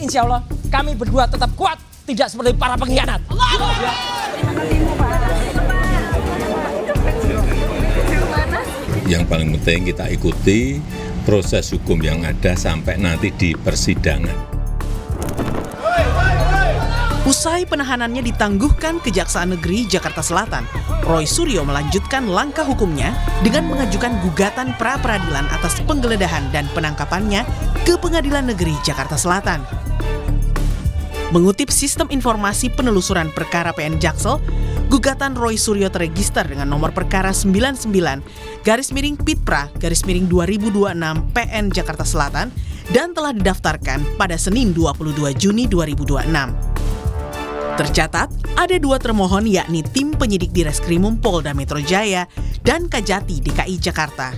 insya Allah kami berdua tetap kuat, tidak seperti para pengkhianat. Yang paling penting kita ikuti proses hukum yang ada sampai nanti di persidangan. Usai penahanannya ditangguhkan Kejaksaan Negeri Jakarta Selatan, Roy Suryo melanjutkan langkah hukumnya dengan mengajukan gugatan pra-peradilan atas penggeledahan dan penangkapannya ke Pengadilan Negeri Jakarta Selatan. Mengutip Sistem Informasi Penelusuran Perkara PN Jaksel, gugatan Roy Suryo terregister dengan nomor perkara 99-Pitpra-2026 PN Jakarta Selatan dan telah didaftarkan pada Senin 22 Juni 2026. Tercatat, ada 2 termohon yakni tim penyidik di Reskrimum Polda Metro Jaya dan Kajati DKI Jakarta.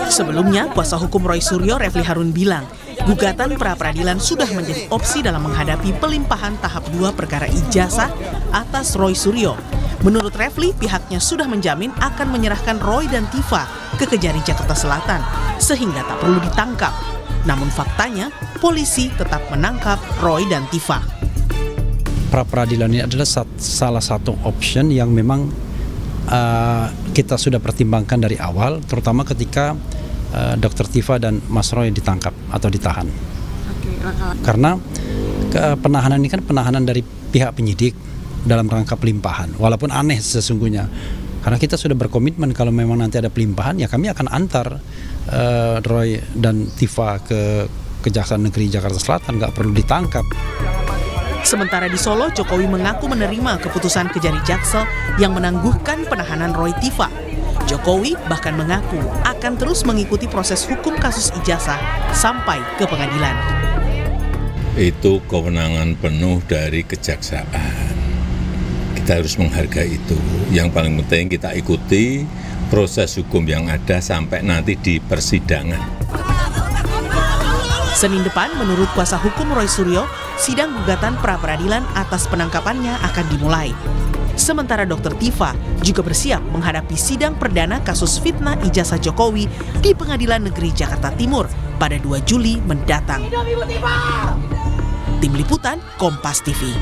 Sebelumnya, kuasa hukum Roy Suryo, Refli Harun bilang, gugatan pra-peradilan sudah menjadi opsi dalam menghadapi pelimpahan tahap 2 perkara ijazah atas Roy Suryo. Menurut Refli, pihaknya sudah menjamin akan menyerahkan Roy dan Tifa ke Kejari Jakarta Selatan, sehingga tak perlu ditangkap. Namun faktanya, polisi tetap menangkap Roy dan Tifa. Pra-peradilan ini adalah salah satu option yang memang kita sudah pertimbangkan dari awal, terutama ketika Dr. Tifa dan Mas Roy ditangkap atau ditahan. Karena penahanan ini kan penahanan dari pihak penyidik dalam rangka pelimpahan, walaupun aneh sesungguhnya. Karena kita sudah berkomitmen kalau memang nanti ada pelimpahan, ya kami akan antar Roy dan Tifa ke Kejaksaan Negeri Jakarta Selatan, nggak perlu ditangkap. Sementara di Solo, Jokowi mengaku menerima keputusan Kejari Jaksel yang menangguhkan penahanan Roy Tifa. Jokowi bahkan mengaku akan terus mengikuti proses hukum kasus ijazah sampai ke pengadilan. Itu kewenangan penuh dari kejaksaan. Kita harus menghargai itu. Yang paling penting kita ikuti proses hukum yang ada sampai nanti di persidangan. Senin depan, menurut kuasa hukum Roy Suryo, sidang gugatan pra-peradilan atas penangkapannya akan dimulai. Sementara Dr. Tifa juga bersiap menghadapi sidang perdana kasus fitnah ijazah Jokowi di Pengadilan Negeri Jakarta Timur pada 2 Juli mendatang. Tim Liputan, Kompas TV.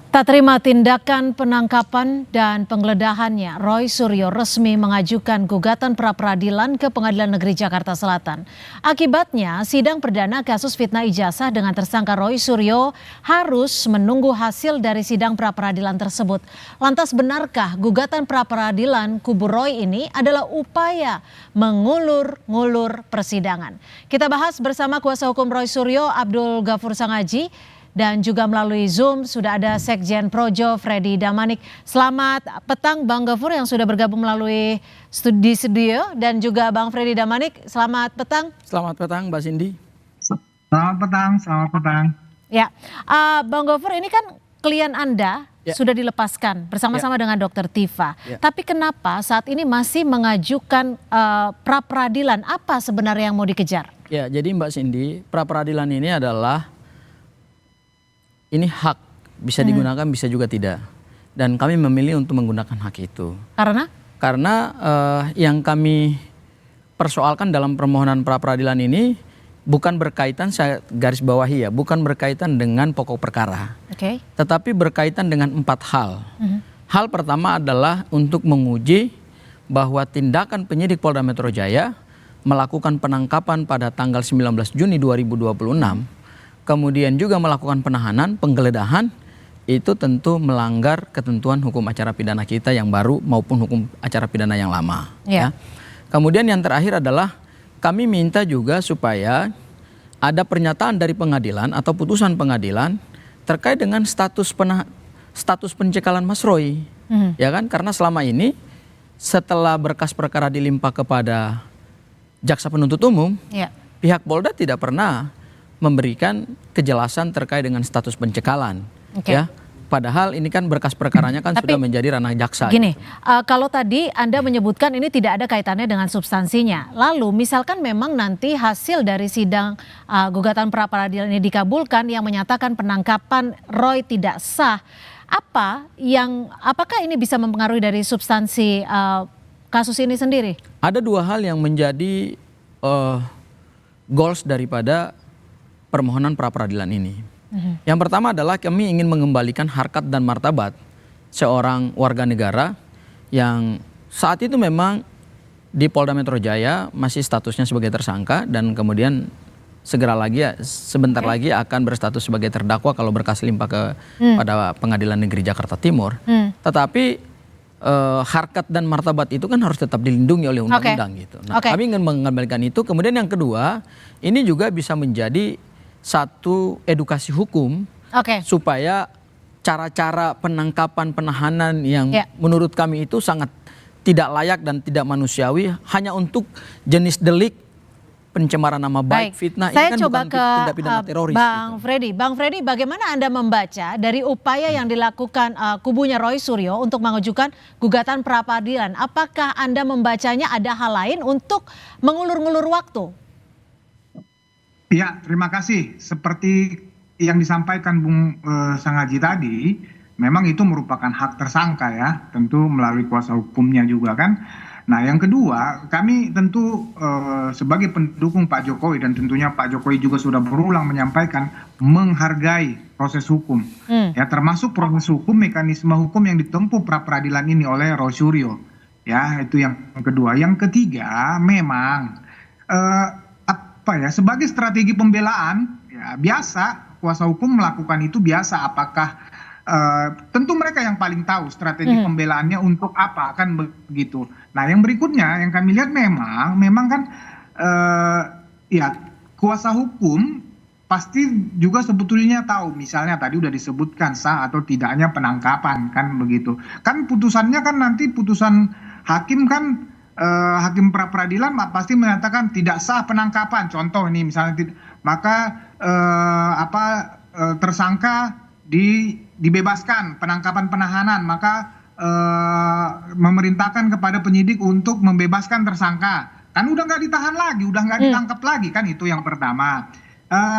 Tak terima tindakan penangkapan dan penggeledahannya, Roy Suryo resmi mengajukan gugatan pra-peradilan ke Pengadilan Negeri Jakarta Selatan. Akibatnya, sidang perdana kasus fitnah ijazah dengan tersangka Roy Suryo harus menunggu hasil dari sidang pra-peradilan tersebut. Lantas benarkah gugatan pra-peradilan kubu Roy ini adalah upaya mengulur-ngulur persidangan? Kita bahas bersama kuasa hukum Roy Suryo, Abdul Ghafur Sangaji. Dan juga melalui Zoom sudah ada Sekjen Projo Freddy Damanik. Selamat petang Bang Ghafur yang sudah bergabung melalui studio dan juga Bang Freddy Damanik. Selamat petang. Selamat petang Mbak Cindy. Selamat petang. Ya, Bang Ghafur, ini kan klien Anda sudah dilepaskan bersama-sama dengan Dr. Tifa. Tapi kenapa saat ini masih mengajukan pra-peradilan? Apa sebenarnya yang mau dikejar? Ya, jadi Mbak Cindy, pra-peradilan ini adalah hak, bisa digunakan bisa juga tidak. Dan kami memilih untuk menggunakan hak itu. Karena? Karena yang kami persoalkan dalam permohonan pra-peradilan ini bukan berkaitan, saya garis bawahi ya, bukan berkaitan dengan pokok perkara. Tetapi berkaitan dengan 4 hal. Hal pertama adalah untuk menguji bahwa tindakan penyidik Polda Metro Jaya melakukan penangkapan pada tanggal 19 Juni 2026, kemudian juga melakukan penahanan, penggeledahan, itu tentu melanggar ketentuan hukum acara pidana kita yang baru maupun hukum acara pidana yang lama. Ya. Kemudian yang terakhir adalah kami minta juga supaya ada pernyataan dari pengadilan atau putusan pengadilan terkait dengan status pencekalan Mas Roy. Ya kan? Karena selama ini setelah berkas perkara dilimpah kepada jaksa penuntut umum, pihak Polda tidak pernah memberikan kejelasan terkait dengan status pencekalan, ya. Padahal ini kan berkas perkaranya kan sudah menjadi ranah jaksa. Gini, kalau tadi Anda menyebutkan ini tidak ada kaitannya dengan substansinya. Lalu misalkan memang nanti hasil dari sidang gugatan pra-peradilan ini dikabulkan yang menyatakan penangkapan Roy tidak sah, apakah ini bisa mempengaruhi dari substansi kasus ini sendiri? Ada dua hal yang menjadi goals daripada permohonan pra peradilan ini. Yang pertama adalah kami ingin mengembalikan harkat dan martabat seorang warga negara yang saat itu memang di Polda Metro Jaya masih statusnya sebagai tersangka dan kemudian sebentar lagi akan berstatus sebagai terdakwa kalau berkas limpah pada Pengadilan Negeri Jakarta Timur. Tetapi harkat dan martabat itu kan harus tetap dilindungi oleh undang-undang gitu. Nah, kami ingin mengembalikan itu. Kemudian yang kedua, ini juga bisa menjadi satu edukasi hukum supaya cara-cara penangkapan penahanan yang menurut kami itu sangat tidak layak dan tidak manusiawi hanya untuk jenis delik pencemaran nama baik, fitnah. Saya ini kan coba bukan ke tindak pidana teroris. Bang gitu. Freddy. Bang Freddy, bagaimana Anda membaca dari upaya yang dilakukan kubunya Roy Suryo untuk mengajukan gugatan pra peradilan? Apakah Anda membacanya ada hal lain untuk mengulur-ngulur waktu? Ya, terima kasih. Seperti yang disampaikan Bung Sangaji tadi, memang itu merupakan hak tersangka ya, tentu melalui kuasa hukumnya juga kan. Nah yang kedua, kami tentu sebagai pendukung Pak Jokowi dan tentunya Pak Jokowi juga sudah berulang menyampaikan menghargai proses hukum. Ya termasuk proses hukum, mekanisme hukum yang ditempuh pra peradilan ini oleh Roy Suryo. Ya itu yang kedua. Yang ketiga memang sebagai strategi pembelaan ya biasa kuasa hukum melakukan itu biasa. Apakah tentu mereka yang paling tahu strategi pembelaannya untuk apa kan begitu. Nah yang berikutnya yang kami lihat memang kan ya kuasa hukum pasti juga sebetulnya tahu misalnya tadi udah disebutkan sah atau tidaknya penangkapan kan begitu. Kan putusannya kan nanti putusan hakim kan hakim pra peradilan pasti menyatakan tidak sah penangkapan. Contoh ini misalnya maka tersangka dibebaskan penangkapan penahanan maka memerintahkan kepada penyidik untuk membebaskan tersangka kan udah nggak ditahan lagi udah nggak ditangkap lagi kan itu yang pertama.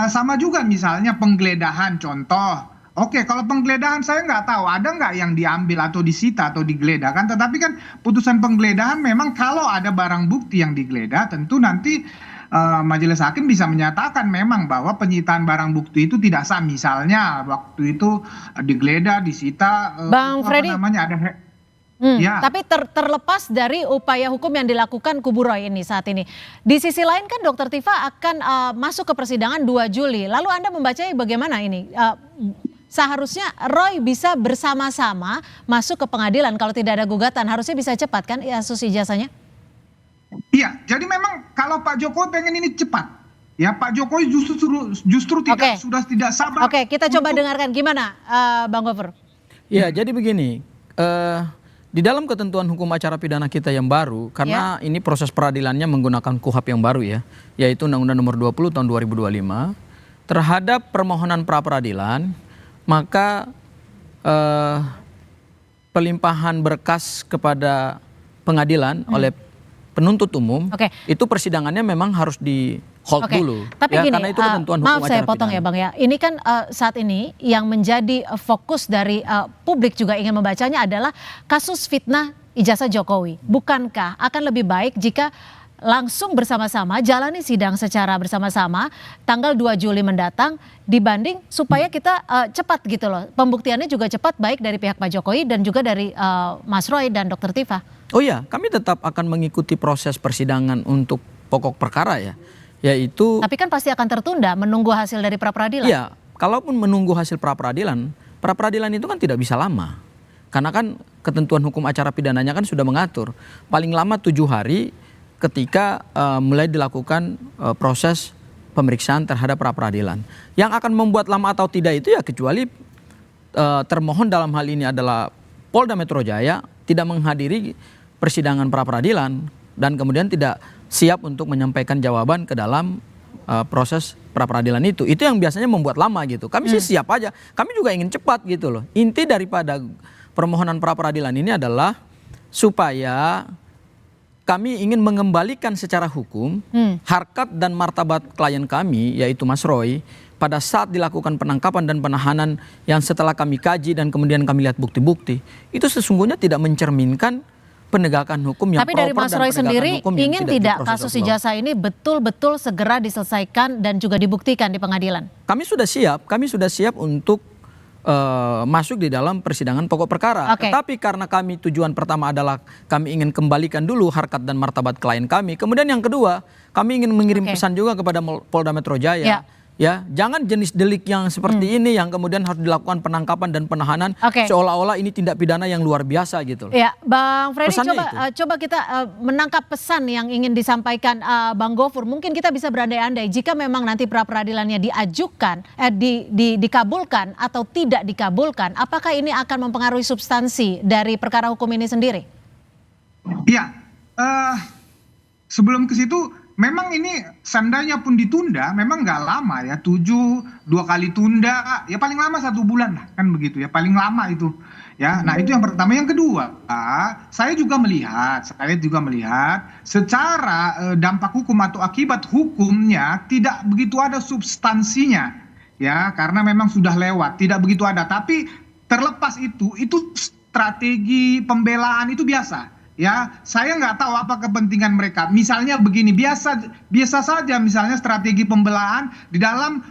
Sama juga misalnya penggeledahan contoh. Oke, kalau penggeledahan saya nggak tahu ada nggak yang diambil atau disita atau digeledah kan, tetapi kan putusan penggeledahan memang kalau ada barang bukti yang digeledah tentu nanti majelis hakim bisa menyatakan memang bahwa penyitaan barang bukti itu tidak sah. Misalnya waktu itu digeledah, disita, Bang Freddy, ya. Tapi terlepas dari upaya hukum yang dilakukan kubu Roy ini saat ini. Di sisi lain kan Dr. Tifa akan masuk ke persidangan 2 Juli. Lalu Anda membacanya bagaimana ini? Seharusnya Roy bisa bersama-sama masuk ke pengadilan kalau tidak ada gugatan. Harusnya bisa cepat kan kasus ijazahnya? Iya, jadi memang kalau Pak Jokowi pengen ini cepat, ya Pak Jokowi justru sudah tidak sabar. Oke, kita coba dengarkan gimana, Bang Gofur. Ya, jadi begini, di dalam ketentuan hukum acara pidana kita yang baru, karena ini proses peradilannya menggunakan KUHAP yang baru ya, yaitu Undang-Undang Nomor 20 Tahun 2025, terhadap permohonan pra peradilan, maka pelimpahan berkas kepada pengadilan oleh penuntut umum itu persidangannya memang harus di hold dulu. Tapi ya, gini, karena itu ketentuan hukum maaf saya acara potong pidana. ya Bang ya. Ini kan saat ini yang menjadi fokus dari publik juga ingin membacanya adalah kasus fitnah ijazah Jokowi. Bukankah akan lebih baik jika langsung bersama-sama jalani sidang secara bersama-sama tanggal 2 Juli mendatang dibanding supaya kita cepat gitu loh. Pembuktiannya juga cepat baik dari pihak Pak Jokowi dan juga dari Mas Roy dan Dr. Tifa. Oh iya, kami tetap akan mengikuti proses persidangan untuk pokok perkara ya, yaitu. Tapi kan pasti akan tertunda menunggu hasil dari pra peradilan. Iya, kalaupun menunggu hasil pra peradilan itu kan tidak bisa lama, karena kan ketentuan hukum acara pidananya kan sudah mengatur paling lama 7 hari ketika mulai dilakukan proses pemeriksaan terhadap pra peradilan. Yang akan membuat lama atau tidak itu ya kecuali termohon dalam hal ini adalah Polda Metro Jaya tidak menghadiri persidangan pra peradilan dan kemudian tidak siap untuk menyampaikan jawaban ke dalam proses pra peradilan itu. Itu yang biasanya membuat lama gitu. Kami sih siap aja. Kami juga ingin cepat gitu loh. Inti daripada permohonan pra peradilan ini adalah supaya kami ingin mengembalikan secara hukum harkat dan martabat klien kami yaitu Mas Roy pada saat dilakukan penangkapan dan penahanan yang setelah kami kaji dan kemudian kami lihat bukti-bukti itu sesungguhnya tidak mencerminkan penegakan hukum yang Tapi dari proper Mas dan Roy penegakan sendiri hukum yang ingin tidak tidak di process kasus of law. ijazah ini betul-betul segera diselesaikan dan juga dibuktikan di pengadilan? Kami sudah siap untuk masuk di dalam persidangan pokok perkara. Oke. Tetapi karena kami tujuan pertama adalah kami ingin kembalikan dulu harkat dan martabat klien kami. Kemudian yang kedua, kami ingin mengirim pesan juga kepada Polda Metro Jaya. Ya, jangan jenis delik yang seperti ini yang kemudian harus dilakukan penangkapan dan penahanan seolah-olah ini tindak pidana yang luar biasa gitu. Ya, Bang Freddy, Pesannya coba kita menangkap pesan yang ingin disampaikan Bang Gofur. Mungkin kita bisa berandai-andai jika memang nanti pra peradilannya diajukan, dikabulkan atau tidak dikabulkan, apakah ini akan mempengaruhi substansi dari perkara hukum ini sendiri? Iya, sebelum ke situ, memang ini seandainya pun ditunda, memang nggak lama ya, 2 kali tunda, ya paling lama 1 bulan lah, kan begitu ya, paling lama itu. Ya, nah itu yang pertama. Yang kedua, saya juga melihat secara dampak hukum atau akibat hukumnya tidak begitu ada substansinya, ya, karena memang sudah lewat, tidak begitu ada. Tapi terlepas itu strategi pembelaan itu biasa. Ya, saya nggak tahu apa kepentingan mereka. Misalnya begini, biasa saja misalnya strategi pembelaan di dalam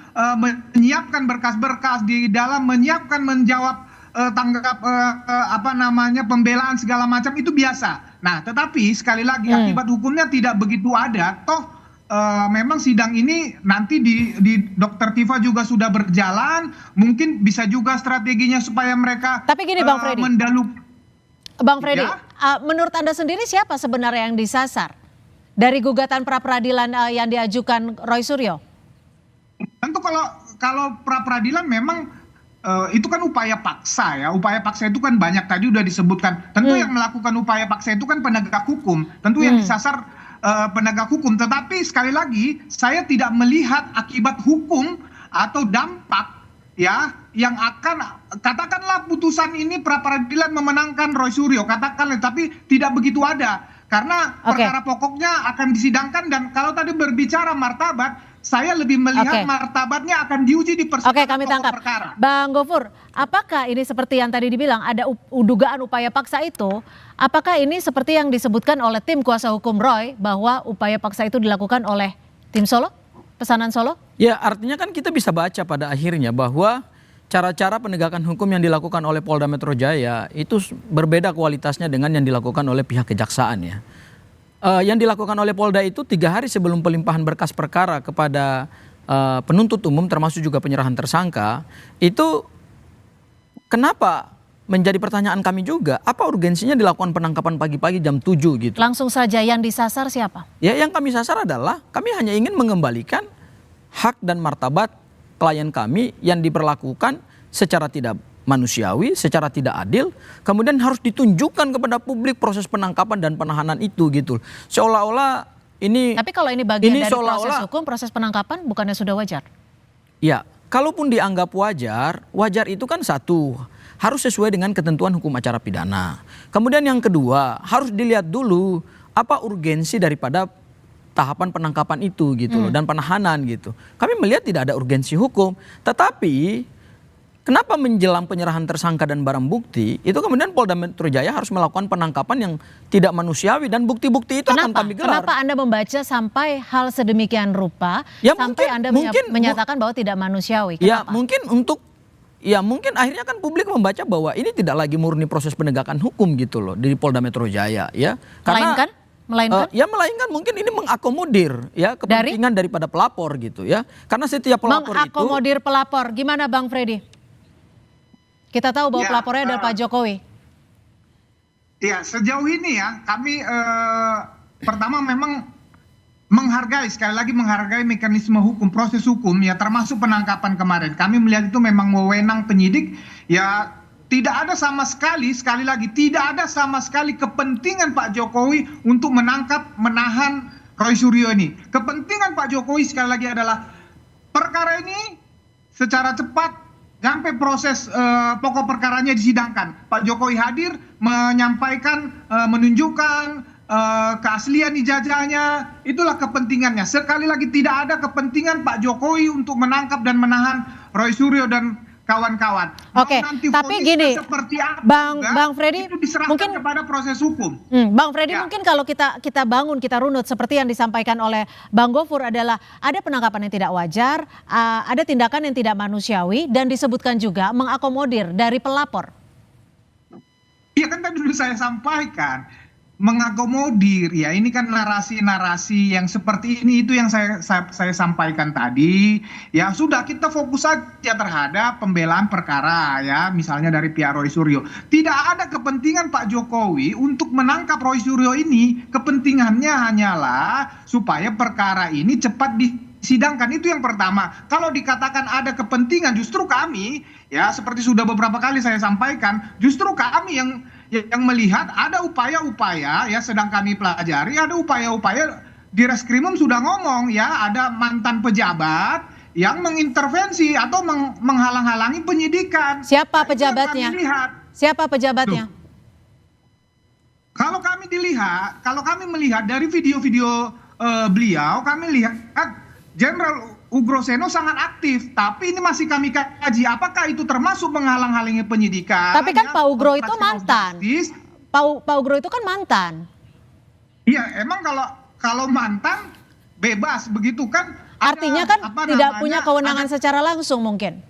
menyiapkan berkas-berkas, di dalam menyiapkan menjawab tanggap pembelaan segala macam itu biasa. Nah, tetapi sekali lagi akibat hukumnya tidak begitu ada. Toh memang sidang ini nanti di Dr. Tifa juga sudah berjalan, mungkin bisa juga strateginya supaya mereka Tapi gini Bang Freddy. Bang Freddy, menurut Anda sendiri siapa sebenarnya yang disasar dari gugatan pra peradilan yang diajukan Roy Suryo? Tentu kalau pra peradilan memang itu kan upaya paksa ya. Upaya paksa itu kan banyak, tadi udah disebutkan. Tentu yang melakukan upaya paksa itu kan penegak hukum. Tentu yang disasar penegak hukum. Tetapi sekali lagi saya tidak melihat akibat hukum atau dampak ya yang akan, katakanlah putusan ini pra peradilan memenangkan Roy Suryo, katakanlah, tapi tidak begitu ada karena perkara pokoknya akan disidangkan. Dan kalau tadi berbicara martabat, saya lebih melihat martabatnya akan diuji di persidangan kami pokok tangkap perkara. Bang Gofur, apakah ini seperti yang tadi dibilang ada dugaan upaya paksa itu? Apakah ini seperti yang disebutkan oleh tim kuasa hukum Roy bahwa upaya paksa itu dilakukan oleh tim Solo? Pesanan Solo? Ya, artinya kan kita bisa baca pada akhirnya bahwa cara-cara penegakan hukum yang dilakukan oleh Polda Metro Jaya itu berbeda kualitasnya dengan yang dilakukan oleh pihak kejaksaan ya. Yang dilakukan oleh Polda itu 3 hari sebelum pelimpahan berkas perkara kepada penuntut umum termasuk juga penyerahan tersangka, itu kenapa menjadi pertanyaan kami juga, apa urgensinya dilakukan penangkapan pagi-pagi jam 7 gitu. Langsung saja yang disasar siapa? Ya, yang kami sasar adalah kami hanya ingin mengembalikan hak dan martabat klien kami yang diperlakukan secara tidak manusiawi, secara tidak adil, kemudian harus ditunjukkan kepada publik proses penangkapan dan penahanan itu gitu. Seolah-olah ini. Tapi kalau ini bagian dari proses hukum, proses penangkapan bukannya sudah wajar? Ya, kalaupun dianggap wajar, wajar itu kan satu, harus sesuai dengan ketentuan hukum acara pidana. Kemudian yang kedua, harus dilihat dulu apa urgensi daripada tahapan penangkapan itu gitu loh, dan penahanan gitu. Kami melihat tidak ada urgensi hukum, tetapi kenapa menjelang penyerahan tersangka dan barang bukti itu kemudian Polda Metro Jaya harus melakukan penangkapan yang tidak manusiawi dan bukti-bukti itu akan kami gelar. Kenapa Anda membaca sampai hal sedemikian rupa sampai Anda menyatakan bahwa tidak manusiawi? Kenapa? Ya mungkin akhirnya kan publik membaca bahwa ini tidak lagi murni proses penegakan hukum gitu loh di Polda Metro Jaya ya. Karena melainkan mungkin ini mengakomodir ya kepentingan daripada pelapor gitu ya. Karena setiap pelapor mengakomodir pelapor. Gimana Bang Freddy? Kita tahu bahwa pelapornya adalah Pak Jokowi. Ya, sejauh ini ya kami pertama memang menghargai, sekali lagi menghargai mekanisme hukum, proses hukum ya, termasuk penangkapan kemarin. Kami melihat itu memang wewenang penyidik ya. Tidak ada sama sekali lagi, tidak ada sama sekali kepentingan Pak Jokowi untuk menangkap, menahan Roy Suryo ini. Kepentingan Pak Jokowi sekali lagi adalah perkara ini secara cepat sampai proses pokok perkaranya disidangkan. Pak Jokowi hadir, menyampaikan, menunjukkan keaslian ijazahnya, itulah kepentingannya. Sekali lagi tidak ada kepentingan Pak Jokowi untuk menangkap dan menahan Roy Suryo dan kawan-kawan. Oke, Nanti tapi vonisnya gini, seperti apa Bang Freddy, itu diserahkan mungkin kepada proses hukum. Bang Freddy, Ya. mungkin kalau kita bangun, kita runut seperti yang disampaikan oleh Bang Gofur adalah ada penangkapan yang tidak wajar, ada tindakan yang tidak manusiawi, dan disebutkan juga mengakomodir dari pelapor. Iya kan tadi dulu saya sampaikan, mengakomodir ya, ini kan narasi-narasi yang seperti ini itu yang saya sampaikan tadi. Ya sudah, kita fokus saja terhadap pembelaan perkara ya, misalnya dari pihak Roy Suryo. Tidak ada kepentingan Pak Jokowi untuk menangkap Roy Suryo ini. Kepentingannya hanyalah supaya perkara ini cepat disidangkan, itu yang pertama. Kalau dikatakan ada kepentingan, justru kami ya, seperti sudah beberapa kali saya sampaikan, justru kami yang melihat ada upaya-upaya ya, sedang kami pelajari, ada upaya-upaya di Reskrimum sudah ngomong ya, ada mantan pejabat yang mengintervensi atau menghalang-halangi penyidikan. Siapa pejabatnya? Siapa pejabatnya? Kalau kami melihat dari video-video beliau, kami lihat Jenderal Ugroseno sangat aktif, tapi ini masih kami kaji apakah itu termasuk menghalang-halangi penyidikan. Tapi kan ya, Pak Ugro itu mantan. Pak Ugro itu kan mantan. Iya, emang kalau mantan bebas begitu kan? Artinya kan tidak punya kewenangan secara langsung mungkin.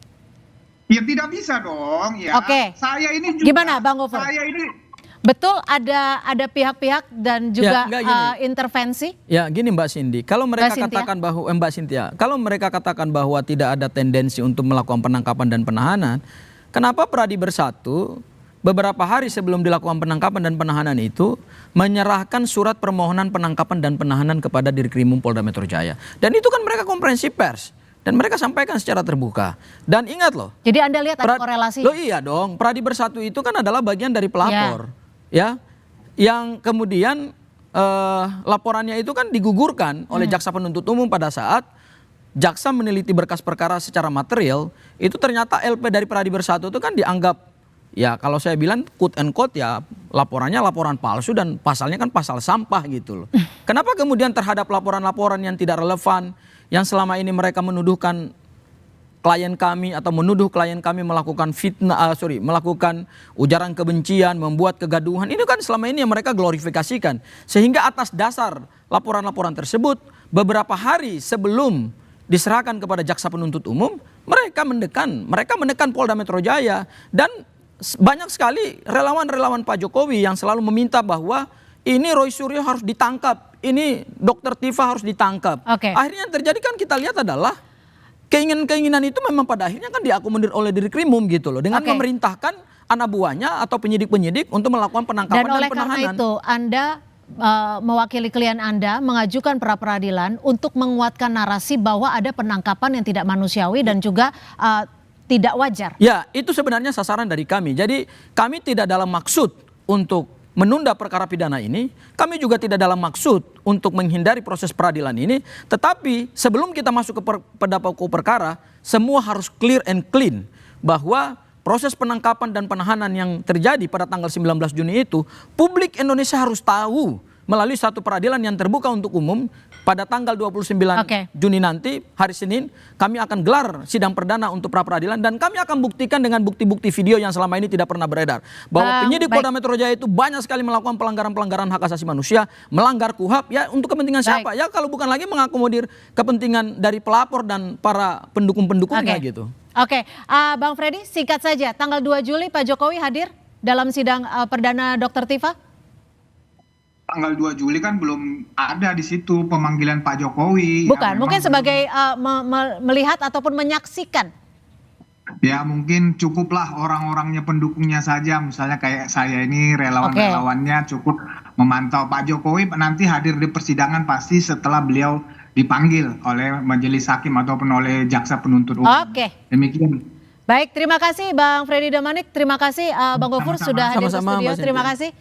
Ya tidak bisa dong ya. Oke. Saya ini juga, gimana Bang Gofur? Saya ini betul ada pihak-pihak dan juga intervensi? Ya gini Mbak Cindy, kalau mereka katakan bahwa Mbak Cynthia, kalau mereka katakan bahwa tidak ada tendensi untuk melakukan penangkapan dan penahanan, kenapa Pradi Bersatu beberapa hari sebelum dilakukan penangkapan dan penahanan itu menyerahkan surat permohonan penangkapan dan penahanan kepada Dirkrimum Polda Metro Jaya? Dan itu kan mereka konferensi pers. Dan mereka sampaikan secara terbuka. Dan ingat loh. Jadi Anda lihat ada korelasi? Loh iya dong, Pradi Bersatu itu kan adalah bagian dari pelapor. Ya, yang kemudian laporannya itu kan digugurkan oleh jaksa penuntut umum pada saat jaksa meneliti berkas perkara secara material, itu ternyata LP dari Pradi Bersatu itu kan dianggap, ya kalau saya bilang quote and quote ya, laporannya laporan palsu dan pasalnya kan pasal sampah gitu loh. Kenapa kemudian terhadap laporan-laporan yang tidak relevan, yang selama ini mereka menuduhkan klien kami atau menuduh klien kami melakukan melakukan ujaran kebencian, membuat kegaduhan, ini kan selama ini yang mereka glorifikasikan. Sehingga atas dasar laporan-laporan tersebut, beberapa hari sebelum diserahkan kepada jaksa penuntut umum, mereka menekan Polda Metro Jaya. Dan banyak sekali relawan-relawan Pak Jokowi yang selalu meminta bahwa ini Roy Suryo harus ditangkap, ini Dr. Tifa harus ditangkap. Akhirnya yang terjadi kan kita lihat adalah keinginan itu memang pada akhirnya kan diakomodir oleh Dirkrimum gitu loh, dengan memerintahkan anak buahnya atau penyidik-penyidik untuk melakukan penangkapan dan penahanan. Dan oleh karena itu Anda mewakili klien Anda mengajukan pra peradilan untuk menguatkan narasi bahwa ada penangkapan yang tidak manusiawi dan juga tidak wajar. Ya, itu sebenarnya sasaran dari kami. Jadi kami tidak dalam maksud untuk menunda perkara pidana ini, kami juga tidak dalam maksud untuk menghindari proses peradilan ini, tetapi sebelum kita masuk pada pokok perkara, semua harus clear and clean bahwa proses penangkapan dan penahanan yang terjadi pada tanggal 19 Juni itu, publik Indonesia harus tahu melalui satu peradilan yang terbuka untuk umum. Pada tanggal 29 Juni nanti, hari Senin, kami akan gelar sidang perdana untuk pra peradilan dan kami akan buktikan dengan bukti-bukti video yang selama ini tidak pernah beredar. Bahwa penyidik Polda Metro Jaya itu banyak sekali melakukan pelanggaran-pelanggaran hak asasi manusia, melanggar KUHAP, ya untuk kepentingan siapa? Ya kalau bukan lagi mengakomodir kepentingan dari pelapor dan para pendukung-pendukungnya gitu. Bang Freddy, singkat saja, tanggal 2 Juli Pak Jokowi hadir dalam sidang perdana Dr. Tifa? Tanggal 2 Juli kan belum ada di situ pemanggilan Pak Jokowi. Bukan, ya, mungkin sebagai melihat ataupun menyaksikan. Ya mungkin cukuplah orang-orangnya, pendukungnya saja, misalnya kayak saya ini relawan-relawannya cukup memantau Pak Jokowi nanti hadir di persidangan pasti setelah beliau dipanggil oleh majelis hakim ataupun oleh jaksa penuntut umum. Demikian. Baik, terima kasih Bang Freddy Damanik, terima kasih Bang Gofur sudah hadir di studio, terima kasih.